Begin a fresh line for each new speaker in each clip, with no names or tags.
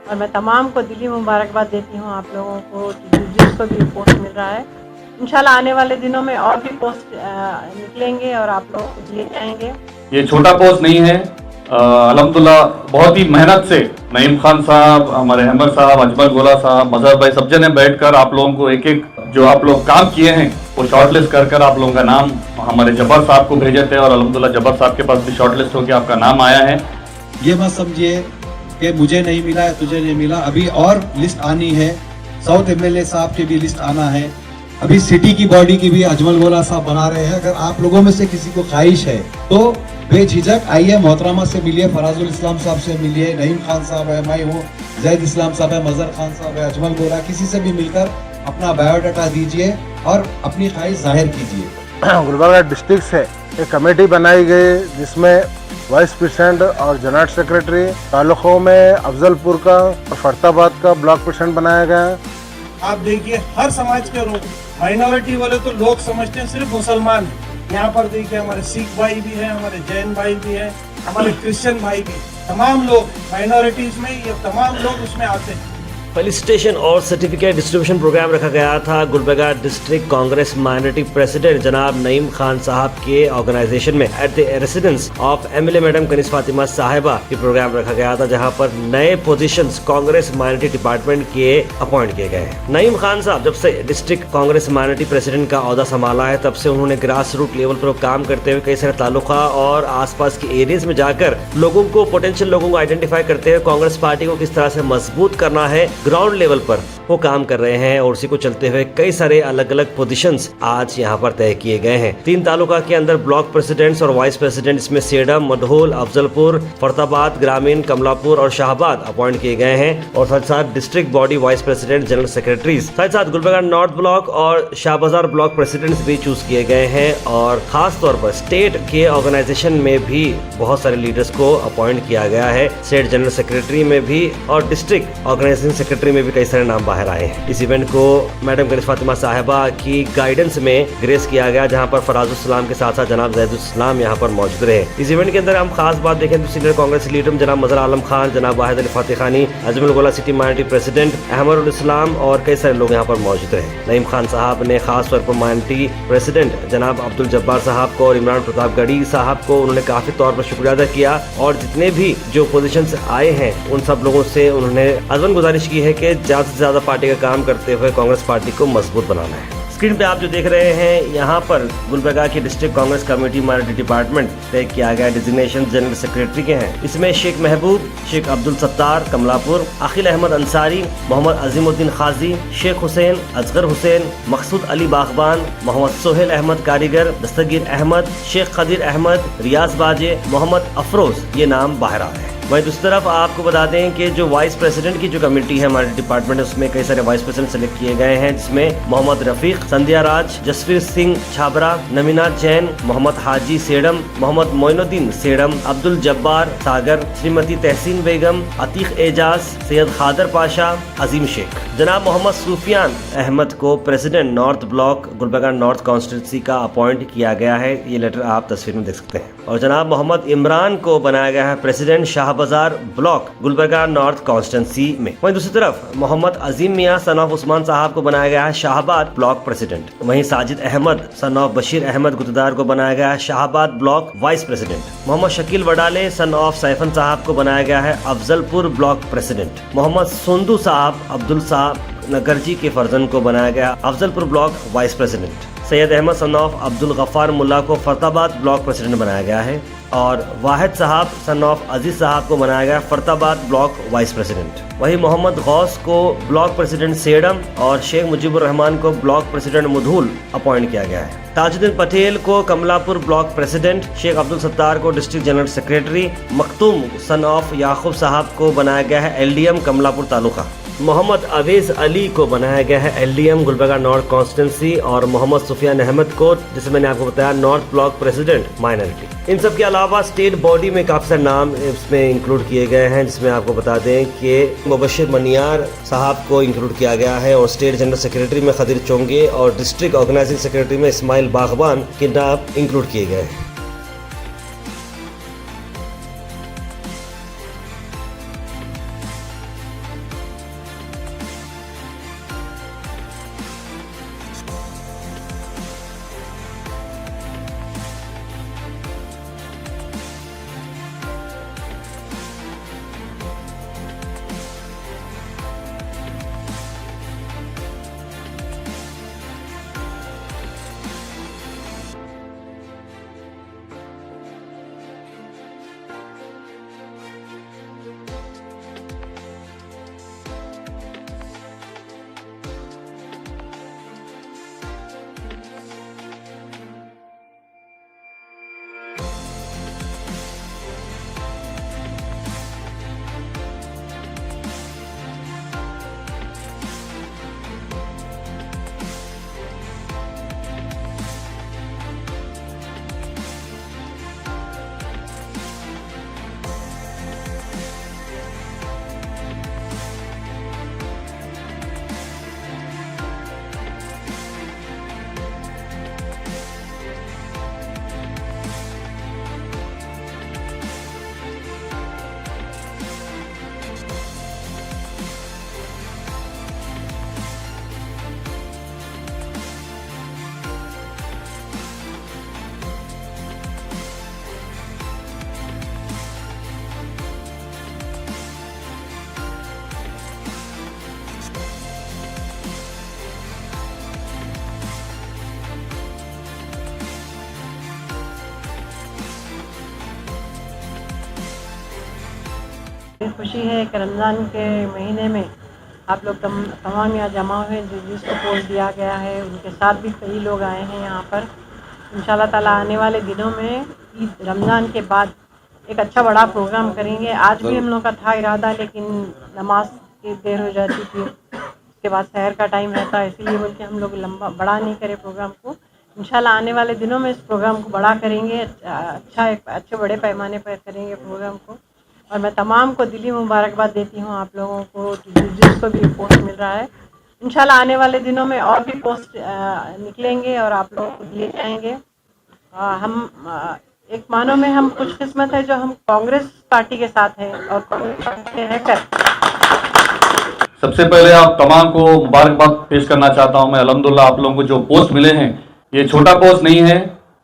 और मैं तमाम को दिली मुबारकबाद देती हूँ आप लोगों को जिसको भी पोस्ट मिल रहा है। इंशाल्लाह आने वाले दिनों में और भी पोस्ट निकलेंगे और आप लोग ले जाएंगे।
ये छोटा पोस्ट नहीं है। अल्हम्दुलिल्लाह बहुत ही मेहनत से नईम खान साहब, हमारे अहमद साहब, अजमल गोला साहब, मजहर भाई सब जने बैठकर आप लोगों को एक एक जो आप लोग काम किए हैं वो शॉर्टलिस्ट कर आप लोगों का नाम हमारे जब्बार साहब को भेजे थे और अल्हम्दुलिल्लाह जब्बार साहब के पास भी शॉर्टलिस्ट होकर आपका नाम आया है।
ये मत समझिए कि मुझे नहीं मिला है, तुझे नहीं मिला। अभी और लिस्ट आनी है, साउथ एमएलए साहब की भी लिस्ट आना है, अभी सिटी की बॉडी की भी अजमल गोला साहब बना रहे हैं। अगर आप लोगों में से किसी को ख्वाहिश है तो बेझिझक आइए, मोहतरमा से मिलिए, फराजुल इस्लाम साहब से मिलिए, नईम खान साहब है, मैं हूँ, जैद इस्लाम साहब है, मजहर खान साहब है, अजमल गोला, किसी से भी मिलकर अपना बायोडाटा दीजिए और अपनी ख्वाहिश जाहिर कीजिए।
गुलबर्गा डिस्ट्रिक्ट से एक कमेटी बनाई गई जिसमें वाइस प्रेसिडेंट और जनरल सेक्रेटरी, तालुकों में अफजलपुर का और फरताबाद का ब्लॉक प्रेसिडेंट बनाया गया।
आप देखिए हर समाज के लोग, माइनॉरिटी वाले तो लोग समझते हैं सिर्फ मुसलमान है। यहाँ पर देखिए हमारे सिख भाई भी हैं, हमारे जैन भाई भी हैं, हमारे क्रिश्चियन भाई भी, तमाम लोग माइनॉरिटीज में ये तमाम लोग उसमें आते हैं।
फेलिसिटेशन और सर्टिफिकेट डिस्ट्रीब्यूशन प्रोग्राम रखा गया था। Gulbarga district Congress minority president जनाब नईम खान साहब के ऑर्गेनाइजेशन में at the residence of MLA madam Kaneez Fatima साहिबा ये प्रोग्राम रखा गया था, जहां पर नए पोजीशंस कांग्रेस माइनॉरिटी डिपार्टमेंट के अपॉइंट किए गए हैं। नईम खान साहब जब से डिस्ट्रिक्ट कांग्रेस माइनॉरिटी प्रेसिडेंट का ओहदा संभाला है, तब से उन्होंने ग्रास रूट लेवल पर काम करते हुए कई सारे तालुका और आसपास के एरियाज में जाकर लोगों को, पोटेंशियल लोगों को आइडेंटिफाई करते हुए कांग्रेस पार्टी को किस तरह से मजबूत करना है, ग्राउंड लेवल पर वो काम कर रहे हैं। और उसी को चलते हुए कई सारे अलग अलग पोजीशंस आज यहाँ पर तय किए गए हैं। 3 तालुका के अंदर ब्लॉक प्रेसिडेंट्स और वाइस प्रेसिडेंट, इसमें सेडम, मधोल, अफजलपुर, फरताबाद, ग्रामीण, कमलापुर और शाहबाद अपॉइंट किए गए हैं। और साथ साथ district body vice president, general secretaries, साथ साथ गुलबर्गा नॉर्थ ब्लॉक और शाहबाजार ब्लॉक प्रेसिडेंट्स भी चूज किए गए हैं। और खास तौर पर स्टेट के ऑर्गेनाइजेशन में भी बहुत सारे लीडर्स को अपॉइंट किया गया है। स्टेट जनरल सेक्रेटरी में भी और डिस्ट्रिक्ट ऑर्गेनाइजेशन सेक्रेटरी में भी कई सारे नाम बाहर आए हैं। इस इवेंट को मैडम कनीज फातिमा साहिबा की गाइडेंस में ग्रेस किया गया, जहां पर फराजुल इस्लाम के साथ साथ जनाब जैदुल इस्लाम यहां पर मौजूद रहे। इस इवेंट के अंदर हम खास बात देखें तो सीनियर कांग्रेस लीडर जनाब मजहर आलम खान, जनाब वाहिद अली फातिह खानी, अजमल गोला सिटी माइनॉरिटी प्रेसिडेंट अहमद इस्लाम और कई सारे लोग यहाँ पर मौजूद रहे। नईम खान साहब ने खास तौर पर माइनॉरिटी प्रेसिडेंट जनाब अब्दुल जब्बार साहब को और इमरान प्रतापगढ़ी साहब को उन्होंने काफी तौर पर शुक्रिया अदा किया। और जितने भी जो पोजीशन आए हैं उन सब लोगों से उन्होंने अज़मन गुजारिश की है कि ज्यादा से ज्यादा पार्टी का काम करते हुए कांग्रेस पार्टी को मजबूत बनाना है। स्क्रीन पे आप जो देख रहे हैं यहाँ पर गुलबर्गा की district Congress committee minority department तय किया गया डिजिग्नेशन जनरल सेक्रेटरी के हैं। इसमें शेख महबूब, शेख अब्दुल सत्तार कमलापुर, अखिल अहमद अंसारी, मोहम्मद अजीमुद्दीन खाजी, शेख हुसैन, असगर हुसैन, मकसूद अली बागबान, मोहम्मद सोहेल अहमद कारीगर, दस्तगीर अहमद, शेख खदीर अहमद, रियाज बाजे, मोहम्मद अफरोज ये नाम बाहर आ रहे हैं। वहीं दूसरी तरफ आपको बता दें कि जो वाइस प्रेसिडेंट की जो कमेटी है हमारे डिपार्टमेंट, उसमें कई सारे वाइस प्रेसिडेंट सेलेक्ट किए गए हैं, जिसमें मोहम्मद रफीक, संध्या राज, जसवीर सिंह छाबरा, नमीना जैन, मोहम्मद हाजी सेडम, मोहम्मद मोइनुद्दीन सेडम, अब्दुल जब्बार सागर, श्रीमती तहसीन बेगम, अतीक एजाज, सैयद खादर पाशा, अजीम शेख। जनाब मोहम्मद सूफियान अहमद को president north block Gulbarga north constituency का अपॉइंट किया गया है, ये लेटर आप तस्वीर में देख सकते हैं। और जनाब मोहम्मद इमरान को बनाया गया है president Shahbazar block Gulbarga north constituency में। वहीं दूसरी तरफ मोहम्मद अजीम मियां सन ऑफ उस्मान साहब को बनाया गया है शाहबाद ब्लॉक प्रेसिडेंट। वहीं साजिद अहमद सन ऑफ बशीर अहमद गुतदार को बनाया गया है Shahabad block vice president. Mohammad Shakeel Wadale son of Saifan Sahab को बनाया गया है अफजलपुर ब्लॉक प्रेसिडेंट। मोहम्मद सुंदू साहब अब्दुल साहब नगरजी के फर्जन को बनाया गया Afzalpur block vice president. Syed Ahmed son of Abdul Gaffar Mulla को फरताबाद ब्लॉक प्रेसिडेंट बनाया गया है। और वाहिद साहब सन ऑफ अजीज साहब को बनाया गया फरताबाद ब्लॉक वाइस प्रेसिडेंट। वहीं मोहम्मद गौस को ब्लॉक प्रेसिडेंट सेडम और शेख मुजीबुर रहमान को ब्लॉक प्रेसिडेंट मुधूल अपॉइंट किया गया है। ताजुद्दीन पटेल को कमलापुर ब्लॉक प्रेसिडेंट, शेख अब्दुल सत्तार को district general secretary, Makhtoom son of Yakub साहब को बनाया गया है एलडीएम कमलापुर तालुका। मोहम्मद अवेज अली को बनाया गया है एलडीएम गुलबर्गा नॉर्थ कॉन्स्टिट्यूंसी और मोहम्मद सुफियान अहमद को, जैसे मैंने आपको बताया, नॉर्थ ब्लॉक प्रेसिडेंट माइनॉरिटी। इन सब के अलावा स्टेट बॉडी में काफी सारे नाम इसमें इंक्लूड किए गए हैं, जिसमें आपको बता दें कि मुबशिर मनियार साहब को इंक्लूड किया गया है और स्टेट जनरल सेक्रेटरी में खदीर चोंगे और डिस्ट्रिक्ट ऑर्गेनाइजिंग सेक्रेटरी में इस्माइल बागबान के नाम इंक्लूड किए गए हैं।
लेकिन खुशी है कि रमज़ान के महीने में आप लोग तमाम यहाँ जमा हुए जिसको पोस्ट दिया गया है, उनके साथ भी कई लोग आए हैं यहाँ पर। इंशाल्लाह ताला आने वाले दिनों में ईद रमज़ान के बाद एक अच्छा बड़ा प्रोग्राम करेंगे। आज भी हम लोग का था इरादा, लेकिन नमाज की देर हो जाती थी, उसके बाद सहर का टाइम रहता है, इसीलिए बोल के हम लोग लंबा बड़ा नहीं करे प्रोग्राम को। इंशाल्लाह आने वाले दिनों में इस प्रोग्राम को बड़ा करेंगे, अच्छे बड़े पैमाने पर करेंगे प्रोग्राम को। और मैं तमाम को दिली मुबारकबाद देती हूँ आप लोगों को जिसको भी पोस्ट मिल रहा है। इंशाल्लाह आने वाले दिनों में और भी पोस्ट निकलेंगे और आप लोगों को दिए जाएंगे। हम एक मानो में हम खुशकिस्मत है जो हम कांग्रेस पार्टी के साथ हैं और कांग्रेस पार्टी से रहकर।
सबसे पहले आप तमाम को मुबारकबाद पेश करना चाहता हूं मैं। अल्हम्दुलिल्लाह आप लोगों को जो पोस्ट मिले हैं ये छोटा पोस्ट नहीं है।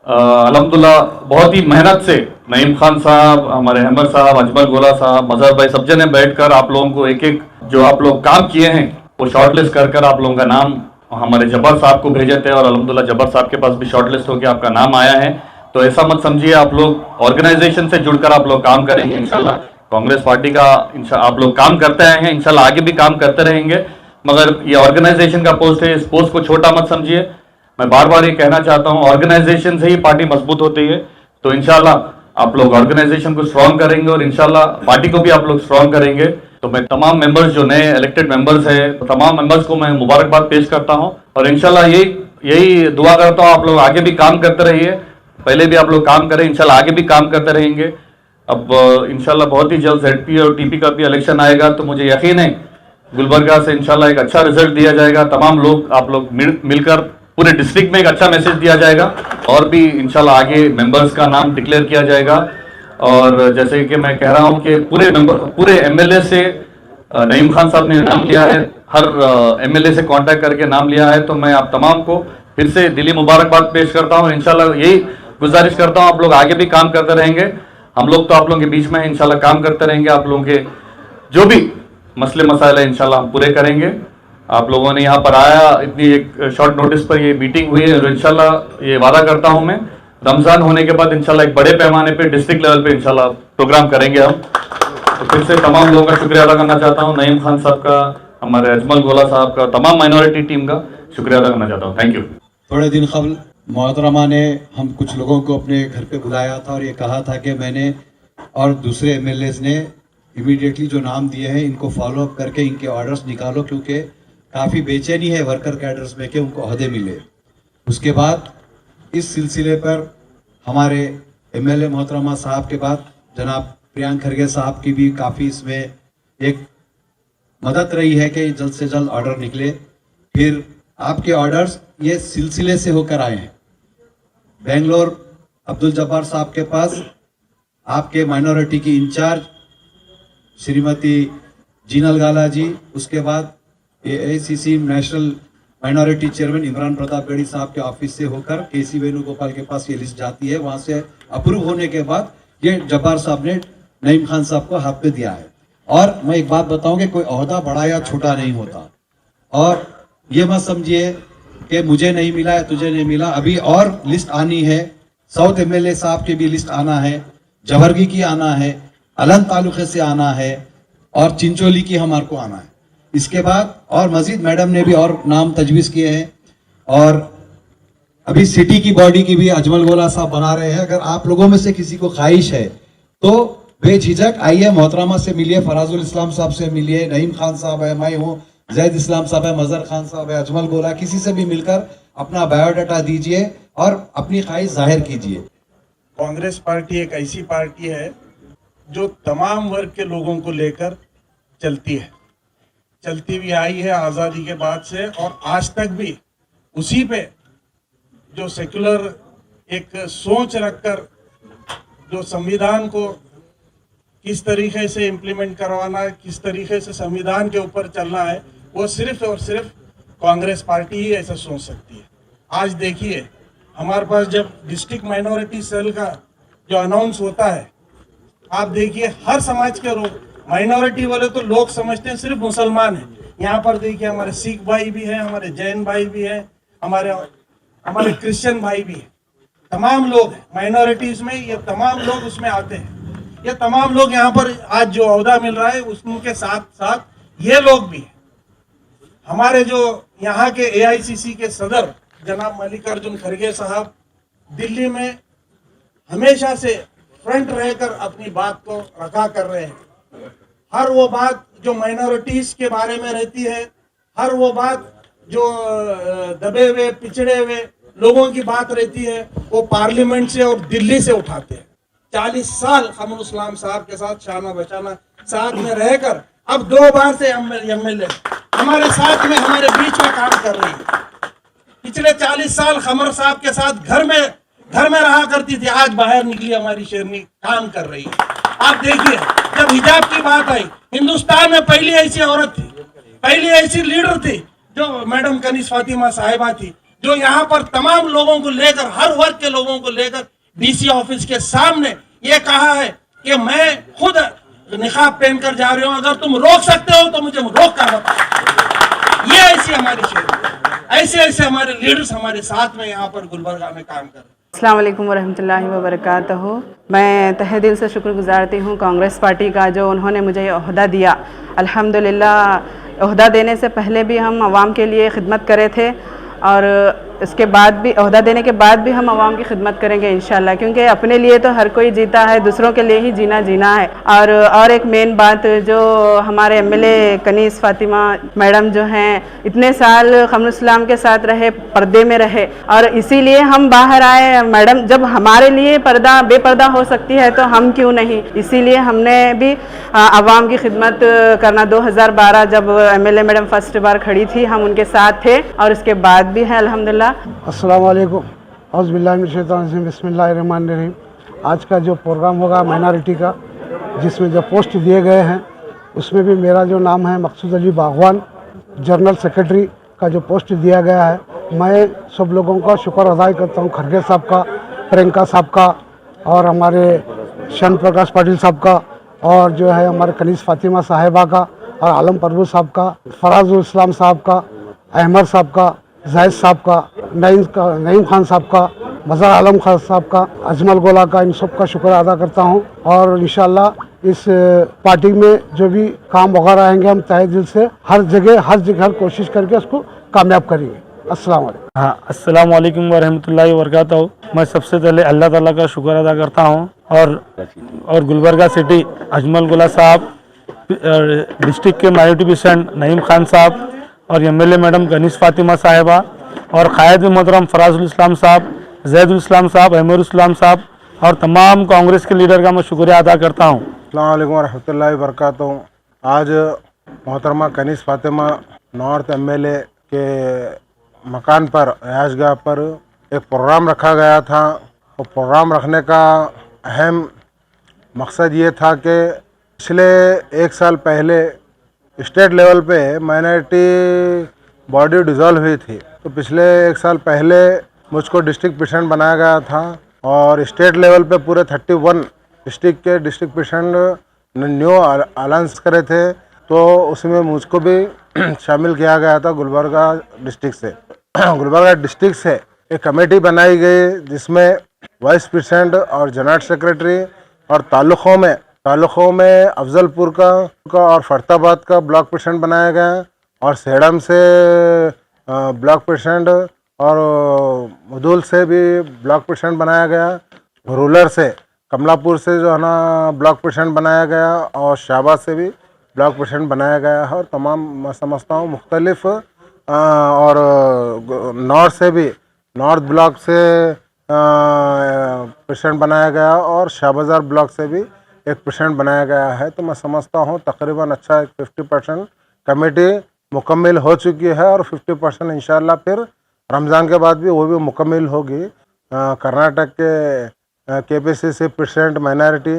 अल्हम्दुलिल्लाह बहुत ही मेहनत से नईम खान साहब, हमारे अहमद साहब, अजमल गोला साहब, मजहर भाई सब जने बैठकर आप लोगों को एक एक जो आप लोग काम किए हैं वो शॉर्टलिस्ट कर आप लोगों का नाम हमारे जब्बार साहब को भेजे थे और अल्हम्दुलिल्लाह जब्बार साहब के पास भी शॉर्टलिस्ट होकर आपका नाम आया है। तो ऐसा मत समझिए, आप लोग ऑर्गेनाइजेशन से जुड़कर आप लोग काम करेंगे इंशाल्लाह। कांग्रेस पार्टी का आप लोग काम करते आए हैं, इंशाल्लाह आगे भी काम करते रहेंगे, मगर ये ऑर्गेनाइजेशन का पोस्ट है, इस पोस्ट को छोटा मत समझिए। मैं बार बार ये कहना चाहता हूँ, ऑर्गेनाइजेशन से ही पार्टी मजबूत होती है। तो इंशाल्लाह आप लोग ऑर्गेनाइजेशन को स्ट्रॉन्ग करेंगे और इंशाल्लाह पार्टी को भी आप लोग स्ट्रॉन्ग करेंगे। तो मैं तमाम मेंबर्स जो नए इलेक्टेड मेंबर्स है, तमाम मेंबर्स को मैं मुबारकबाद पेश करता हूँ और इंशाल्लाह यही दुआ करता हूँ आप लोग आगे भी काम करते रहिए। पहले भी आप लोग काम करें, इंशाल्लाह आगे भी काम करते रहेंगे। अब इंशाल्लाह बहुत ही जल्द ZP और TP का भी इलेक्शन आएगा, तो मुझे यकीन है गुलबर्गा से इंशाल्लाह एक अच्छा रिजल्ट दिया जाएगा। तमाम लोग आप लोग मिलकर पूरे डिस्ट्रिक्ट में एक अच्छा मैसेज दिया जाएगा और भी इंशाल्लाह आगे मेंबर्स का नाम डिक्लेयर किया जाएगा। और जैसे कि मैं कह रहा हूं कि पूरे MLA से नईम खान साहब ने नाम लिया है, हर MLA से कांटेक्ट करके नाम लिया है। तो मैं आप तमाम को फिर से दिली मुबारकबाद पेश करता हूं। इंशाल्लाह यही गुजारिश करता हूं आप लोग आगे भी काम करते रहेंगे। हम लोग तो आप लोगों के बीच में इंशाल्लाह काम करते रहेंगे। आप लोगों के जो भी मसले मसाइल है इंशाल्लाह हम पूरे करेंगे। आप लोगों ने यहाँ पर आया, इतनी एक शॉर्ट नोटिस पर ये मीटिंग हुई है और इंशाल्लाह ये वादा करता हूँ मैं, रमज़ान होने के बाद इंशाल्लाह एक बड़े पैमाने पे डिस्ट्रिक्ट लेवल पे इंशाल्लाह प्रोग्राम करेंगे हम। तो फिर से तमाम लोगों का शुक्रिया अदा करना चाहता हूँ, नईम खान साहब का, हमारे अजमल गोला साहब का, तमाम माइनॉरिटी टीम का शुक्रिया अदा करना चाहता हूँ। Thank you.
थोड़े दिन कबल मोहतरमा ने हम कुछ लोगों को अपने घर पे बुलाया था और ये कहा था कि मैंने और दूसरे MLAs ने इमीडिएटली जो नाम दिए हैं इनको फॉलो अप करके इनके ऑर्डर्स निकालो, क्योंकि काफ़ी बेचैनी है वर्कर कैडर्स में कि उनको अहदे मिले। उसके बाद इस सिलसिले पर हमारे MLA मोहतरमा साहब के बाद जनाब प्रियांक खरगे साहब की भी काफ़ी इसमें एक मदद रही है कि जल्द से जल्द ऑर्डर निकले। फिर आपके ऑर्डर्स ये सिलसिले से होकर आए हैं। बेंगलोर अब्दुल जब्बार साहब के पास आपके माइनॉरिटी की इंचार्ज श्रीमती जीनल गाला जी, उसके बाद AICC national minority chairman Imran Pratapgarhi साहब के ऑफिस से होकर KC वेणुगोपाल के पास ये लिस्ट जाती है। वहाँ से अप्रूव होने के बाद ये जब्बार साहब ने नईम खान साहब को हाथ पे दिया है। और मैं एक बात बताऊं कि कोई ओहदा बड़ा या छोटा नहीं होता, और ये मत समझिए कि मुझे नहीं मिला या तुझे नहीं मिला। अभी और लिस्ट आनी है, साउथ MLA साहब की भी लिस्ट आना है, जबरगी की आना है, अलन तालुके से आना है और चिंचोली की हमारे को आना है। इसके बाद और मजीद मैडम ने भी और नाम तजवीज़ किए हैं और अभी सिटी की बॉडी की भी अजमल गोला साहब बना रहे हैं। अगर आप लोगों में से किसी को ख्वाहिश है तो बेझिझक आइए, मोहतरमा से मिलिए, फराजुल इस्लाम साहब से मिलिए, नईम खान साहब है, मैं हूँ, जैद इस्लाम साहब है, मजहर खान साहब है, अजमल गोला, किसी से भी मिलकर अपना बायोडाटा दीजिए और अपनी ख्वाहिश जाहिर कीजिए।
कांग्रेस पार्टी एक ऐसी पार्टी है जो तमाम वर्ग के लोगों को लेकर चलती है, चलती भी आई है आज़ादी के बाद से और आज तक भी उसी पे जो सेक्युलर एक सोच रखकर जो संविधान को किस तरीके से इम्प्लीमेंट करवाना है, किस तरीके से संविधान के ऊपर चलना है, वो सिर्फ और सिर्फ कांग्रेस पार्टी ही ऐसा सोच सकती है। आज देखिए हमारे पास जब डिस्ट्रिक्ट माइनॉरिटी सेल का जो अनाउंस होता है, आप देखिए हर समाज के लोग, माइनॉरिटी वाले तो लोग समझते हैं सिर्फ मुसलमान हैं। यहाँ पर देखिए हमारे सिख भाई भी हैं, हमारे जैन भाई भी हैं, हमारे क्रिश्चियन भाई भी हैं, तमाम लोग हैं माइनॉरिटीज में, ये तमाम लोग उसमें आते हैं। ये तमाम लोग यहाँ पर आज जो ओहदा मिल रहा है उसके साथ साथ ये लोग भी हैं। हमारे जो यहाँ के AICC के सदर जनाब मल्लिकार्जुन खड़गे साहब दिल्ली में हमेशा से फ्रंट रहकर अपनी बात को रखा कर रहे हैं। हर वो बात जो माइनॉरिटीज के बारे में रहती है, हर वो बात जो दबे हुए पिछड़े हुए लोगों की बात रहती है, वो पार्लियामेंट से और दिल्ली से उठाते हैं। 40 साल कमरुल इस्लाम साहब के साथ शाना बशाना साथ में रहकर अब 2 बार से MLA हमारे साथ में हमारे बीच में काम कर रही है। पिछले 40 साल कमर साहब के साथ घर में रहा करती थी, आज बाहर निकली हमारी शेरनी काम कर रही है। आप देखिए, जब हिजाब की बात आई, हिंदुस्तान में पहली ऐसी औरत थी, पहली ऐसी लीडर थी जो मैडम कनीज फातिमा साहिबा थी, जो यहाँ पर तमाम लोगों को लेकर, हर वर्ग के लोगों को लेकर DC ऑफिस के सामने ये कहा है कि मैं खुद निकाब पहनकर जा रही हूँ, अगर तुम रोक सकते हो तो मुझे रोक कर बताओ। ये ऐसी हमारी शेर, ऐसे हमारे लीडर्स हमारे साथ में यहाँ पर गुलबर्गा में काम कर रहे हैं।
अस्सलाम वालेकुम वरहमतुल्लाहि वबरकातुहू। मैं तहे दिल से शुक्रगुजारती हूँ कांग्रेस पार्टी का, जो उन्होंने मुझे ओहदा दिया। अल्हम्दुलिल्लाह, ओहदा देने से पहले भी हम आवाम के लिए खिदमत करे थे और इसके बाद भी, ओहदा देने के बाद भी हम आवाम की खिदमत करेंगे इंशाल्लाह, क्योंकि अपने लिए तो हर कोई जीता है, दूसरों के लिए ही जीना है। और एक मेन बात, जो हमारे MLA कनीज फातिमा मैडम जो हैं, इतने साल कमरुल इस्लाम के साथ रहे, पर्दे में रहे, और इसीलिए हम बाहर आए। मैडम जब हमारे लिए पर्दा बेपर्दा हो सकती है तो हम क्यों नहीं, इसीलिए हमने भी आवाम की खिदमत करना। 2012 जब MLA मैडम फर्स्ट बार खड़ी थी, हम उनके साथ थे और इसके बाद भी हैं अल्हम्दुलिल्लाह।
अस्सलाम वालेकुम, औज़ुबिल्लाहि बिस्मिल्लाहिर्रहमानिर्रहीम। आज का जो प्रोग्राम होगा माइनॉरिटी का, जिसमें जो पोस्ट दिए गए हैं, उसमें भी मेरा जो नाम है मकसूद अली बागवान, जनरल सेक्रेटरी का जो पोस्ट दिया गया है। मैं सब लोगों का शुक्र अदा करता हूँ, खड़गे साहब का, प्रियंका साहब का, और हमारे शन प्रकाश पाटिल साहब का, और जो है हमारे कनीज फातिमा साहिबा का, और आलम परवेज साहब का, फराजुल इस्लाम साहब का, अहमद साहब का, जाहिद साहब का, नईम खान साहब का, मज़हर आलम खान साहब का, अजमल गोला का, इन सब का शुक्र अदा करता हूँ। और इंशाल्लाह इस पार्टी में जो भी काम वगैरह आएंगे, हम तहे दिल से हर जगह कोशिश करके उसको कामयाब करेंगे। अस्सलाम वालेकुम।
हाँ, अस्सलाम वालेकुम वरहमतुल्लाहि वबरकातुहू। मैं सबसे पहले अल्लाह ताला का शुक्र अदा करता हूँ, और गुलबर्गा सिटी अजमल गोला साहब, डिस्ट्रिक्ट के माइनॉरिटी प्रेसिडेंट नईम खान साहब, और MLA मैडम कनीज फातिमा साहिबा, और कायद मोहतरम फराजुल इस्लाम साहब, जैदुल इस्लाम साहब, अहमद इस्लाम साहब, और तमाम कांग्रेस के लीडर का मैं शुक्रिया अदा करता हूँ।
अस्सलाम वालेकुम रहमतुल्लाहि वबरकातुहू। आज मोहतरमा कनीज फातिमा नॉर्थ MLA के मकान पर, रिहाइशगाह पर एक प्रोग्राम रखा गया था। और प्रोग्राम रखने का अहम मकसद ये था कि पिछले 1 साल पहले स्टेट लेवल पे माइनॉरिटी बॉडी डिज़ोल्व हुई थी, तो पिछले 1 साल पहले मुझको डिस्ट्रिक्ट प्रेसिडेंट बनाया गया था, और स्टेट लेवल पे पूरे 31 डिस्ट्रिक्ट के डिस्ट्रिक्ट प्रेसिडेंट न्यू अलाउंस करे थे, तो उसमें मुझको भी शामिल किया गया था गुलबर्गा डिस्ट्रिक्ट से। गुलबर्गा डिस्ट्रिक्ट से एक कमेटी बनाई गई, जिसमें वाइस प्रेसिडेंट और जनरल सेक्रेटरी, और तालुकों में अफजलपुर का और फरताबाद का ब्लॉक प्रेसिडेंट बनाया गया, और सेडम से ब्लॉक प्रेसिडेंट, और मुदुल से भी ब्लॉक प्रेसिडेंट बनाया गया। रूरल से कमलापुर से जो है ना ब्लॉक प्रेसिडेंट बनाया गया, और शाहबाद से भी ब्लॉक प्रेसिडेंट बनाया गया है। और तमाम मैं समझता हूँ मुख्तलिफ, और नॉर्थ से भी नॉर्थ ब्लॉक से प्रेसिडेंट बनाया गया, और शाहबाजार ब्लॉक से भी एक प्रेसिडेंट बनाया गया है। तो मैं समझता हूँ तकरीबन अच्छा एक 50% कमेटी मुकम्मल हो चुकी है, और 50% इंशाल्लाह फिर रमज़ान के बाद भी वो भी मुकम्मल होगी। कर्नाटक के KPCC प्रेसिडेंट माइनॉरिटी,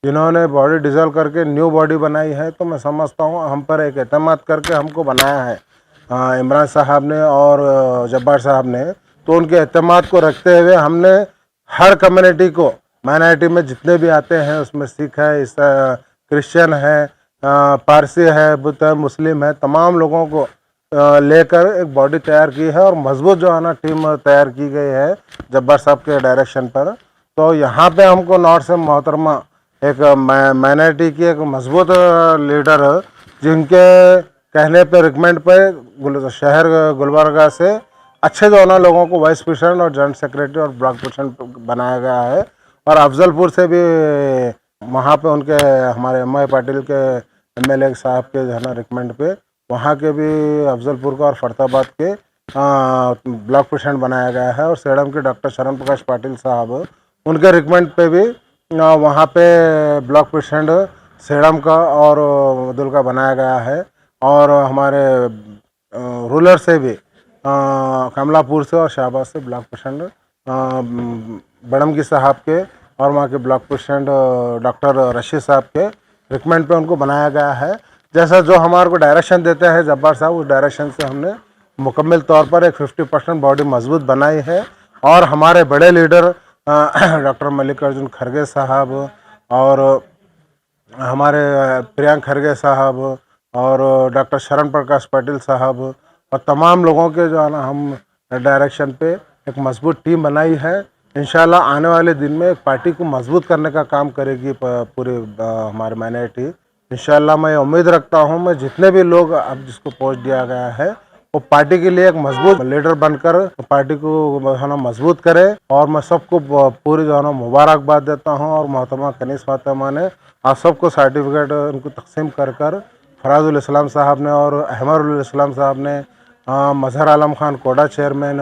जिन्होंने बॉडी डिज़ोल्व करके न्यू बॉडी बनाई है, तो मैं समझता हूँ हम पर एक एतमाद करके हमको बनाया है इमरान साहब ने और जब्बार साहब ने। तो उनके एतमाद को रखते हुए हमने हर कम्युनिटी को, माइनॉरिटी में जितने भी आते हैं, उसमें सिख है, क्रिश्चियन है, पारसी है, बुद्ध है, मुस्लिम है, तमाम लोगों को लेकर एक बॉडी तैयार की है, और मजबूत जो है ना टीम तैयार की गई है जब्बार साहब के डायरेक्शन पर। तो यहाँ पे हमको नॉर्थ से मोहतरमा एक माइनॉरिटी की एक मजबूत लीडर जिनके कहने पे रिकमेंड पे शहर गुलबर्गा से अच्छे जो ना लोगों को वाइस प्रेसिडेंट और जॉइंट सेक्रेटरी और ब्लॉक प्रेसिडेंट बनाया गया है। और अफजलपुर से भी वहाँ पे उनके हमारे एम.आई. पाटिल के एमएलए साहब के जो है ना रिकमेंड पे वहाँ के भी अफजलपुर का और फरताबाद के ब्लॉक प्रेसिडेंट बनाया गया है। और सेडम के डॉक्टर शरण प्रकाश पाटिल साहब उनके रिकमेंड पे भी वहाँ पे ब्लॉक प्रेसिडेंट सेडम का और मदुल का बनाया गया है। और हमारे रूरल से भी कमलापुर से और शाहबाद से ब्लॉक प्रेसिडेंट बड़मगी साहब के और वहाँ के ब्लॉक प्रेसिडेंट डॉक्टर रशीद साहब के रिकमेंड पे उनको बनाया गया है। जैसा जो हमारे को डायरेक्शन देते हैं जब्बार साहब, उस डायरेक्शन से हमने मुकम्मल तौर पर एक 50% बॉडी मजबूत बनाई है। और हमारे बड़े लीडर डॉक्टर मल्लिकार्जुन खड़गे साहब और हमारे प्रियंक खड़गे साहब और डॉक्टर शरण प्रकाश पाटिल साहब और तमाम लोगों के जो है ना हम डायरेक्शन पे एक मजबूत टीम बनाई है। इंशाल्लाह आने वाले दिन में पार्टी को मजबूत करने का काम करेगी पूरी हमारी माइनॉरिटी। इंशाल्लाह मैं उम्मीद रखता हूँ मैं जितने भी लोग अब जिसको पोस्ट दिया गया है वो पार्टी के लिए एक मजबूत लीडर बनकर पार्टी को है ना मजबूत करे। और मैं सबको पूरी जो है ना मुबारकबाद देता हूँ। और मोहतरमा कनीस फातिमा ने आप सबको सर्टिफिकेट उनको तकसीम कर फराजुल इस्लाम साहब ने और अहमरुल इस्लाम साहब ने, मजहर आलम खान कोडा चेयरमैन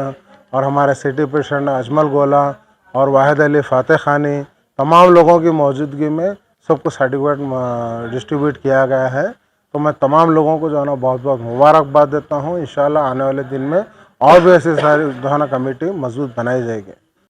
और हमारे सिटी प्रेसिडेंट अजमल गोला और वाहिद अली फातेह खानी, तमाम लोगों की मौजूदगी में सबको सर्टिफिकेट डिस्ट्रीब्यूट किया गया है। तो मैं तमाम लोगों को जो है ना बहुत बहुत मुबारकबाद देता हूँ। इंशाल्लाह आने वाले दिन में और भी ऐसी सारी जो है ना कमेटी मजबूत बनाई जाएगी।